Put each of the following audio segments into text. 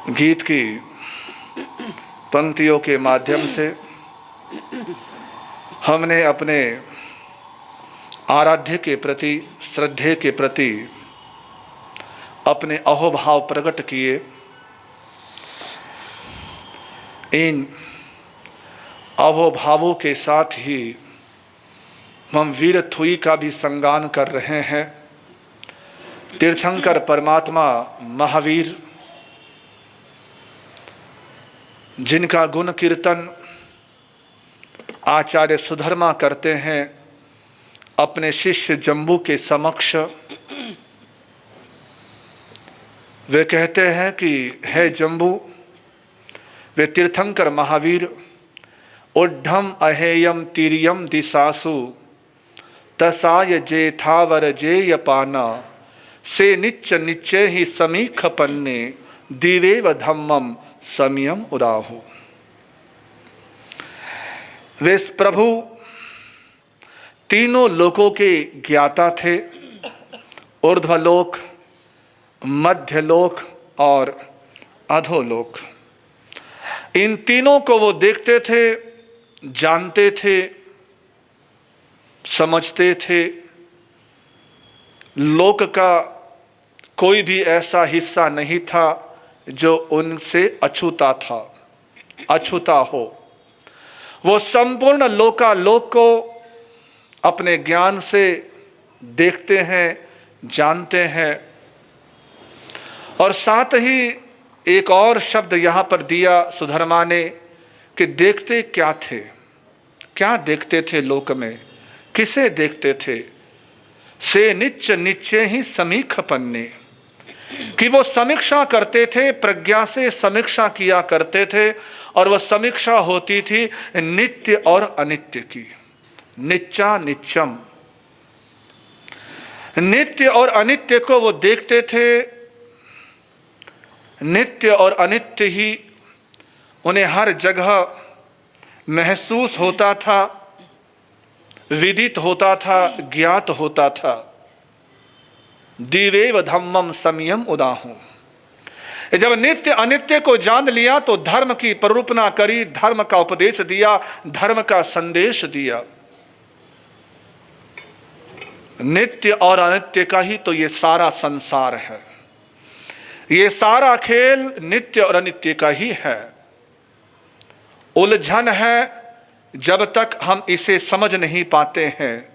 गीत की पंक्तियों के माध्यम से हमने अपने आराध्य के प्रति, श्रद्धेय के प्रति अपने अहोभाव प्रकट किए। इन अहोभावों के साथ ही हम वीर थुई का भी संगान कर रहे हैं। तीर्थंकर परमात्मा महावीर, जिनका गुण कीर्तन आचार्य सुधर्मा करते हैं अपने शिष्य जम्बू के समक्ष, वे कहते हैं कि हे जम्बू, वे तीर्थंकर महावीर, उड्ढम अहेयम तिरियम दिशासु तसाय जेथावर जेय पाना से निच्च निच्चे ही समीख पन्ने दिवेव धम्मम समयम उदाहु। वे प्रभु तीनों लोकों के ज्ञाता थे, ऊर्ध्वलोक, मध्यलोक और अधोलोक। इन तीनों को वो देखते थे, जानते थे, समझते थे। लोक का कोई भी ऐसा हिस्सा नहीं था जो उनसे अछूता था, अछूता हो। वो संपूर्ण लोकालोक को अपने ज्ञान से देखते हैं, जानते हैं। और साथ ही एक और शब्द यहाँ पर दिया सुधर्मा ने कि देखते क्या थे, क्या देखते थे लोक में, किसे देखते थे। से निच्च निच्चे ही समीख पन्ने, कि वो समीक्षा करते थे, प्रज्ञा से समीक्षा किया करते थे। और वह समीक्षा होती थी नित्य और अनित्य की, निच्चा निच्चम। नित्य और अनित्य को वो देखते थे। नित्य और अनित्य ही उन्हें हर जगह महसूस होता था, विदित होता था, ज्ञात होता था। दिवेव धम्मम समयम उदाहु। जब नित्य अनित्य को जान लिया तो धर्म की प्ररूपना करी, धर्म का उपदेश दिया, धर्म का संदेश दिया। नित्य और अनित्य का ही तो ये सारा संसार है। ये सारा खेल नित्य और अनित्य का ही है। उलझन है जब तक हम इसे समझ नहीं पाते हैं,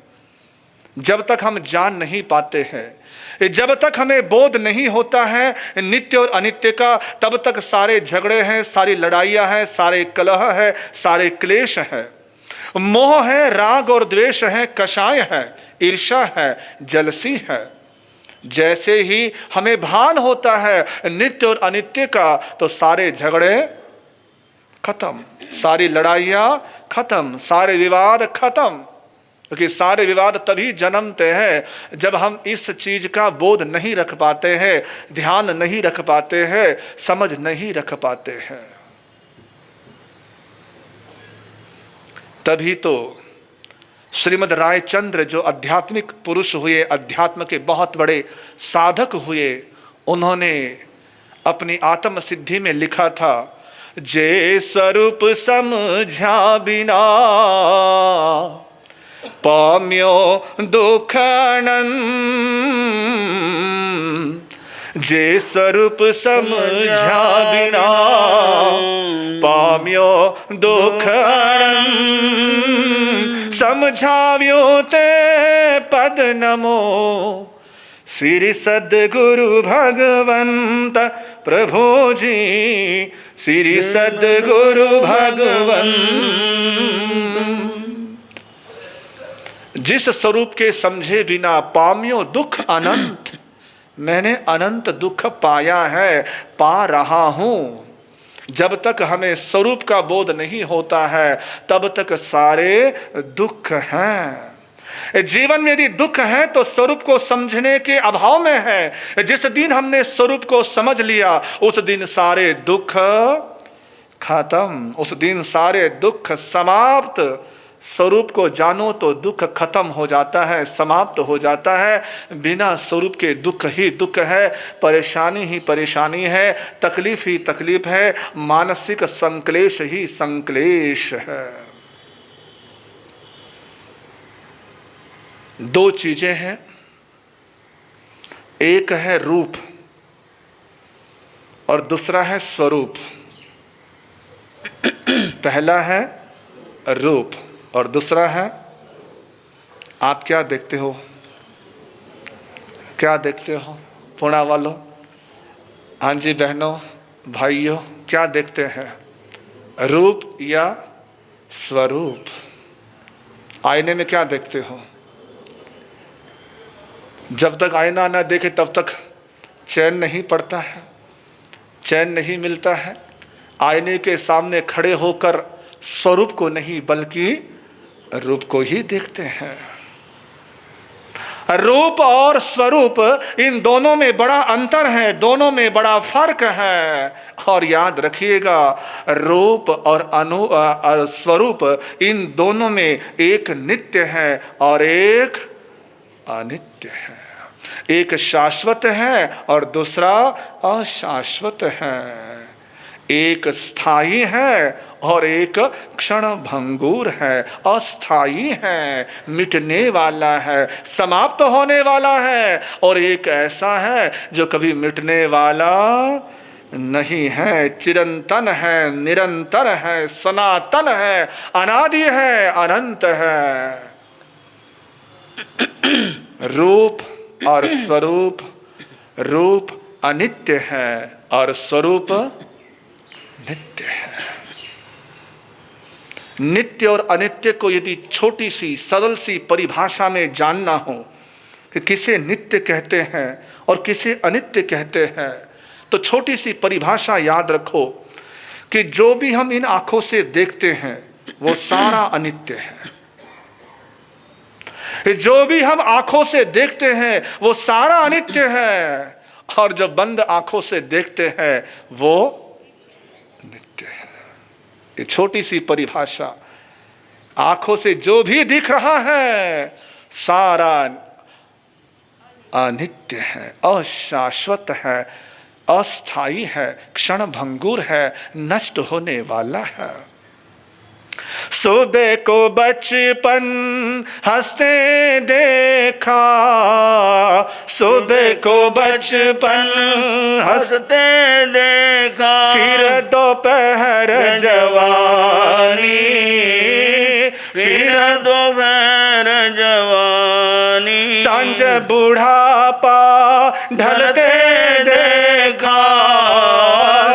जब तक हम जान नहीं पाते हैं, जब तक हमें बोध नहीं होता है नित्य और अनित्य का, तब तक सारे झगड़े हैं, सारी लड़ाइयाँ हैं, सारे कलह है, सारे क्लेश है, मोह है, राग और द्वेष है, कषाय है, ईर्ष्या है, जलसी है। जैसे ही हमें भान होता है नित्य और अनित्य का, तो सारे झगड़े खत्म, सारी लड़ाइयाँ खत्म, सारे विवाद खत्म। क्योंकि सारे विवाद तभी जन्मते हैं जब हम इस चीज का बोध नहीं रख पाते हैं, ध्यान नहीं रख पाते हैं, समझ नहीं रख पाते हैं। तभी तो श्रीमद् रायचंद्र जो आध्यात्मिक पुरुष हुए, अध्यात्म के बहुत बड़े साधक हुए, उन्होंने अपनी आत्म सिद्धि में लिखा था, जे स्वरूप समझा बिना पाम्यो दुखनन। जे स्वरूप समझा बिना पाम्यो दुखनन। समझाव्यो ते पद नमो श्री सद्गुरु भगवंत प्रभु जी। श्री सद्गुरु भगवंत। जिस स्वरूप के समझे बिना पाम्यो दुख अनंत, मैंने अनंत दुख पाया है, पा रहा हूं। जब तक हमें स्वरूप का बोध नहीं होता है तब तक सारे दुख हैं। जीवन में यदि दुख है तो स्वरूप को समझने के अभाव में है। जिस दिन हमने स्वरूप को समझ लिया उस दिन सारे दुख खत्म, उस दिन सारे दुख समाप्त, स्वरूप को जानो तो दुख खत्म हो जाता है, समाप्त हो जाता है। बिना स्वरूप के दुख ही दुख है, परेशानी ही परेशानी है, तकलीफ ही तकलीफ है, मानसिक संक्लेश ही संक्लेश है। दो चीजें हैं, एक है रूप और दूसरा है स्वरूप। पहला है रूप और दूसरा है, आप क्या देखते हो? क्या देखते हो पुणा वालों? हाँ जी बहनों भाइयों, क्या देखते हैं, रूप या स्वरूप? आईने में क्या देखते हो? जब तक आईना ना देखे तब तक चैन नहीं पड़ता है, चैन नहीं मिलता है। आईने के सामने खड़े होकर स्वरूप को नहीं बल्कि रूप को ही देखते हैं। रूप और स्वरूप, इन दोनों में बड़ा अंतर है, दोनों में बड़ा फर्क है। और याद रखिएगा, रूप और स्वरूप, इन दोनों में एक नित्य है और एक अनित्य है। एक शाश्वत है और दूसरा अशाश्वत है। एक स्थायी है और एक क्षण भंगुर है, अस्थायी है, मिटने वाला है, समाप्त होने वाला है। और एक ऐसा है जो कभी मिटने वाला नहीं है, चिरंतन है, निरंतर है, सनातन है, अनादि है, अनंत है। रूप और स्वरूप, रूप अनित्य है और स्वरूप नित्य है। नित्य और अनित्य को यदि छोटी सी सरल सी परिभाषा में जानना हो कि किसे नित्य कहते हैं और किसे अनित्य कहते हैं, तो छोटी सी परिभाषा याद रखो कि जो भी हम इन आंखों से देखते हैं वो सारा अनित्य है। जो भी हम आंखों से देखते हैं वो सारा अनित्य है, और जो बंद आंखों से देखते हैं वो नित्य है। ये छोटी सी परिभाषा, आंखों से जो भी दिख रहा है सारा अनित्य है, अशाश्वत है, अस्थाई है, क्षण भंगुर है, नष्ट होने वाला है। सुबह को बचपन हंसते देखा, सुबह को बचपन हंसते देखा, फिर दोपहर जवानी, फिर दोपहर जवानी, सांझ बुढ़ापा ढलते देखा,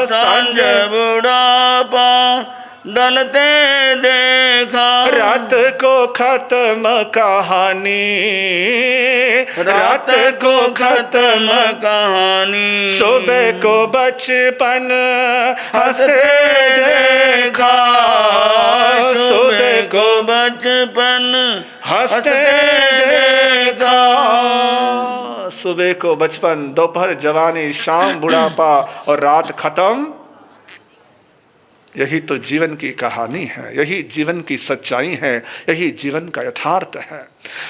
सांझ बुढ़ापा ढलते देखा, रात को खत्म कहानी, रात को खत्म कहानी, सुबह को बचपन हंसते देखा, सुबह को बचपन हंसते देखा। सुबह को बचपन, दोपहर जवानी, शाम बुढ़ापा और रात खत्म। यही तो जीवन की कहानी है, यही जीवन की सच्चाई है, यही जीवन का यथार्थ है।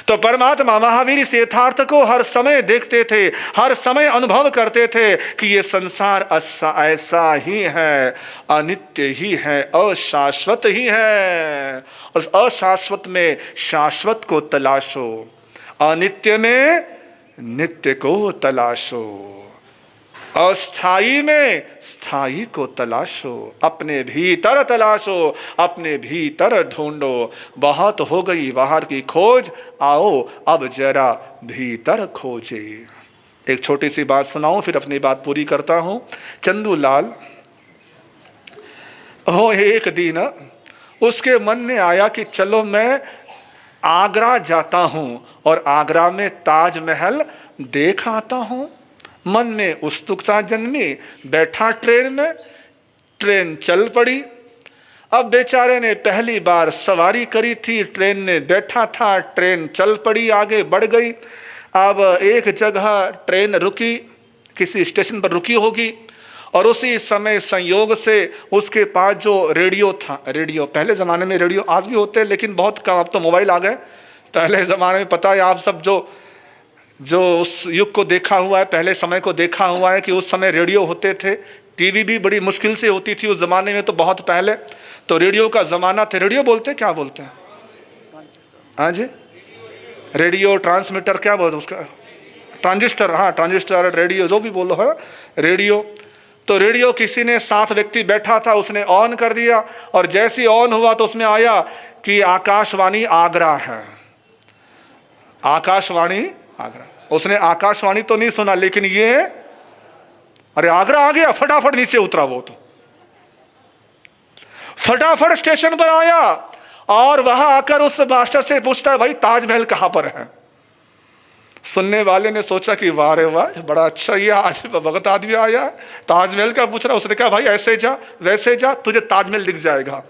तो परमात्मा महावीर इस यथार्थ को हर समय देखते थे, हर समय अनुभव करते थे कि ये संसार ऐसा ही है, अनित्य ही है, अशाश्वत ही है। और अशाश्वत में शाश्वत को तलाशो, अनित्य में नित्य को तलाशो, अस्थाई में स्थाई को तलाशो, अपने भीतर तलाशो, अपने भीतर ढूंढो। बहुत हो गई बाहर की खोज, आओ अब जरा भीतर खोजे। एक छोटी सी बात सुनाऊं फिर अपनी बात पूरी करता हूं। चंदूलाल हो, एक दिन उसके मन में आया कि चलो मैं आगरा जाता हूं और आगरा में ताजमहल देख आता हूं। मन में उत्सुकता जन्मी, बैठा ट्रेन में, ट्रेन चल पड़ी। अब बेचारे ने पहली बार सवारी करी थी, ट्रेन में बैठा था, ट्रेन चल पड़ी, आगे बढ़ गई। अब एक जगह ट्रेन रुकी, किसी स्टेशन पर रुकी होगी और उसी समय संयोग से उसके पास जो रेडियो था, रेडियो पहले ज़माने में रेडियो आज भी होते हैं लेकिन बहुत कम, अब तो मोबाइल आ गए। पहले ज़माने में पता है आप सब जो उस युग को देखा हुआ है, पहले समय को देखा हुआ है कि उस समय रेडियो होते थे। टीवी भी बड़ी मुश्किल से होती थी उस ज़माने में, तो बहुत पहले तो रेडियो का ज़माना था। रेडियो बोलते क्या बोलते हैं? हाँ जी, रेडियो, ट्रांसमीटर, क्या बोलते उसका, ट्रांजिस्टर, हाँ ट्रांजिस्टर, रेडियो जो भी बोलो है, रेडियो। तो रेडियो किसी ने, 7 व्यक्ति बैठा था, उसने ऑन कर दिया और जैसे ही ऑन हुआ तो उसमें आया कि आकाशवाणी आगरा है, आकाशवाणी आगरा। उसने आकाशवाणी तो नहीं सुना लेकिन ये अरे आगरा आ गया, फटाफट नीचे उतरा। वो तो फटाफट स्टेशन पर आया और वहां आकर उस मास्टर से पूछता है भाई ताजमहल कहां पर है। सुनने वाले ने सोचा कि वाह रे वाह, बड़ा अच्छा ये आज भगत आदमी आया है, ताजमहल का पूछ रहा। उसने कहा भाई ऐसे जा वैसे जा, तुझे ताजमहल दिख जाएगा।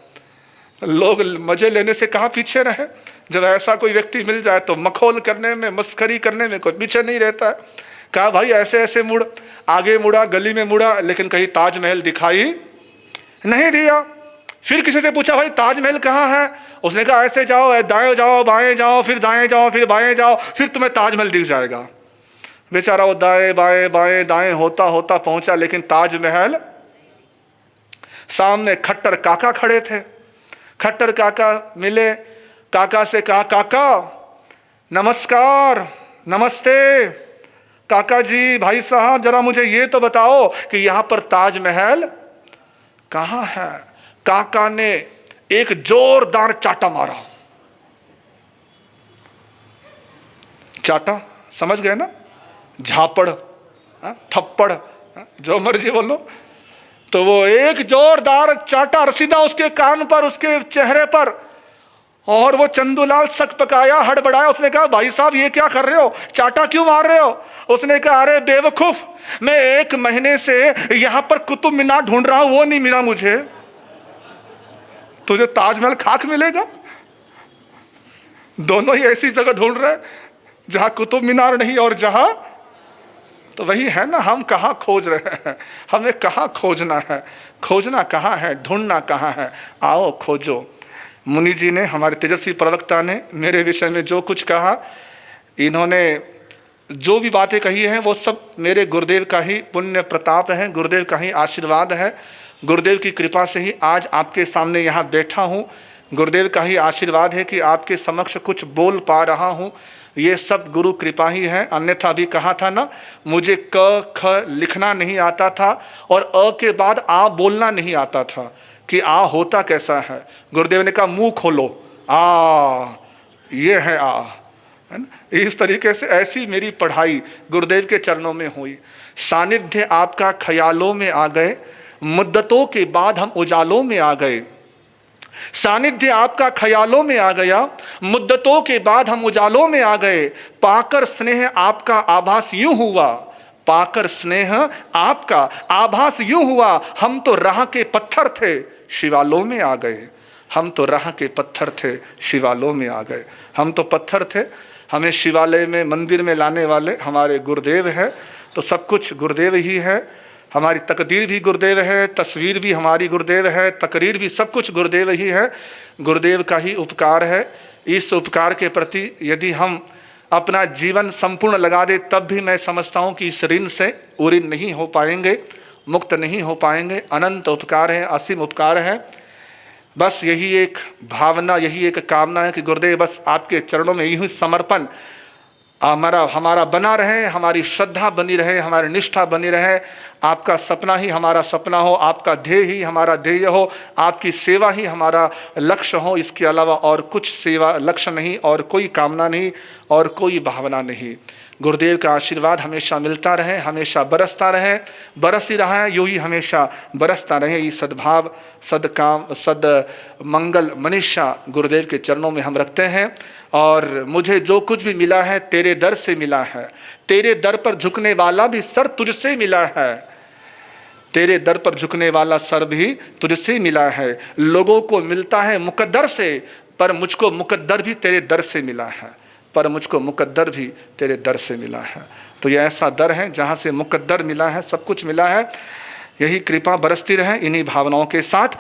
लोग मजे लेने से कहाँ पीछे रहे, जब ऐसा कोई व्यक्ति मिल जाए तो मखौल करने में, मस्करी करने में कोई पीछे नहीं रहता है। कहा भाई ऐसे ऐसे मुड़, आगे मुड़ा, गली में मुड़ा, लेकिन कहीं ताजमहल दिखाई नहीं दिया। फिर किसी से पूछा भाई ताजमहल कहाँ है? उसने कहा ऐसे जाओ, दाएं जाओ, बाएं जाओ, फिर दाएं जाओ, फिर बाएं जाओ, फिर तुम्हें ताजमहल दिख जाएगा। बेचारा वो दाएं बाएं बाएं दाएं होता होता पहुंचा, लेकिन ताजमहल सामने खट्टर काका खड़े थे। खट्टर काका मिले, काका से कहा काका नमस्कार, नमस्ते। काका जी, भाई साहब जरा मुझे ये तो बताओ कि यहां पर ताजमहल कहां है? काका ने एक जोरदार चाटा मारा। चाटा समझ गए ना, झापड़, थप्पड़, जो मर्जी बोलो। तो वो एक जोरदार चाटा रसीदा उसके कान पर, उसके चेहरे पर, और वो चंदूलाल सक पकाया, हड़बड़ाया। उसने कहा भाई साहब ये क्या कर रहे हो, चाटा क्यों मार रहे हो? उसने कहा अरे बेवकूफ, मैं 1 महीने से यहां पर कुतुब मीनार ढूंढ रहा हूं, वो नहीं मिला मुझे। तुझे ताजमहल खाक मिलेगा? दोनों ही ऐसी जगह ढूंढ रहे जहां कुतुब मीनार नहीं और जहां, तो वही है ना, हम कहाँ खोज रहे हैं, हमें कहाँ खोजना है, खोजना कहाँ है, ढूंढना कहाँ है, आओ खोजो। मुनि जी ने, हमारे तेजस्वी प्रवक्ता ने मेरे विषय में जो कुछ कहा, इन्होंने जो भी बातें कही हैं वो सब मेरे गुरुदेव का ही पुण्य प्रताप है, गुरुदेव का ही आशीर्वाद है। गुरुदेव की कृपा से ही आज आपके सामने यहाँ बैठा हूँ। गुरुदेव का ही आशीर्वाद है कि आपके समक्ष कुछ बोल पा रहा हूँ। ये सब गुरु कृपा ही है। अन्यथा भी कहा था ना, मुझे क ख लिखना नहीं आता था और अ के बाद आ बोलना नहीं आता था कि आ होता कैसा है। गुरुदेव ने कहा मुंह खोलो, आ ये है आ, है ना। इस तरीके से ऐसी मेरी पढ़ाई गुरुदेव के चरणों में हुई। सानिध्य आपका ख्यालों में आ गए, मुद्दतों के बाद हम उजालों में आ गए। सानिध्य आपका ख्यालों में आ गया, मुद्दतों के बाद हम उजालों में आ गए। पाकर स्नेह आपका आभास यूं हुआ, पाकर स्नेह आपका आभास यूं हुआ, हम तो राह के पत्थर थे शिवालों में आ गए। हम तो राह के पत्थर थे शिवालों में आ गए। हम तो पत्थर थे, हमें शिवालय में, मंदिर में लाने वाले हमारे गुरुदेव हैं। तो सब कुछ गुरुदेव ही है। हमारी तकदीर भी गुरुदेव है, तस्वीर भी हमारी गुरुदेव है, तकरीर भी सब कुछ गुरुदेव ही है। गुरुदेव का ही उपकार है। इस उपकार के प्रति यदि हम अपना जीवन संपूर्ण लगा दे तब भी मैं समझता हूँ कि इस ऋण से उऋण नहीं हो पाएंगे, मुक्त नहीं हो पाएंगे। अनंत उपकार है, असीम उपकार है। बस यही एक भावना, यही एक कामना है कि गुरुदेव बस आपके चरणों में यही समर्पण हमारा बना रहे, हमारी श्रद्धा बनी रहे, हमारी निष्ठा बनी रहे। आपका सपना ही हमारा सपना हो, आपका ध्येय ही हमारा ध्येय हो, आपकी सेवा ही हमारा लक्ष्य हो। इसके अलावा और कुछ सेवा लक्ष्य नहीं, और कोई कामना नहीं, और कोई भावना नहीं। गुरुदेव का आशीर्वाद हमेशा मिलता रहे, हमेशा बरसता रहे, बरस ही रहा है, यूँ ही हमेशा बरसता रहे। ये सद्भाव, सदकाम, सद मंगल मनीषा गुरुदेव के चरणों में हम रखते हैं। और मुझे जो कुछ भी मिला है तेरे दर से मिला है, तेरे दर पर झुकने वाला भी सर तुझसे मिला है, तेरे दर पर झुकने वाला सर भी तुझसे मिला है। लोगों को मिलता है मुकद्दर से, पर मुझको मुकद्दर भी तेरे दर से मिला है, पर मुझको मुकद्दर भी तेरे दर से मिला है। तो ये ऐसा दर है जहाँ से मुकद्दर मिला है, सब कुछ मिला है। यही कृपा बरसती रहे इन्हीं भावनाओं के साथ।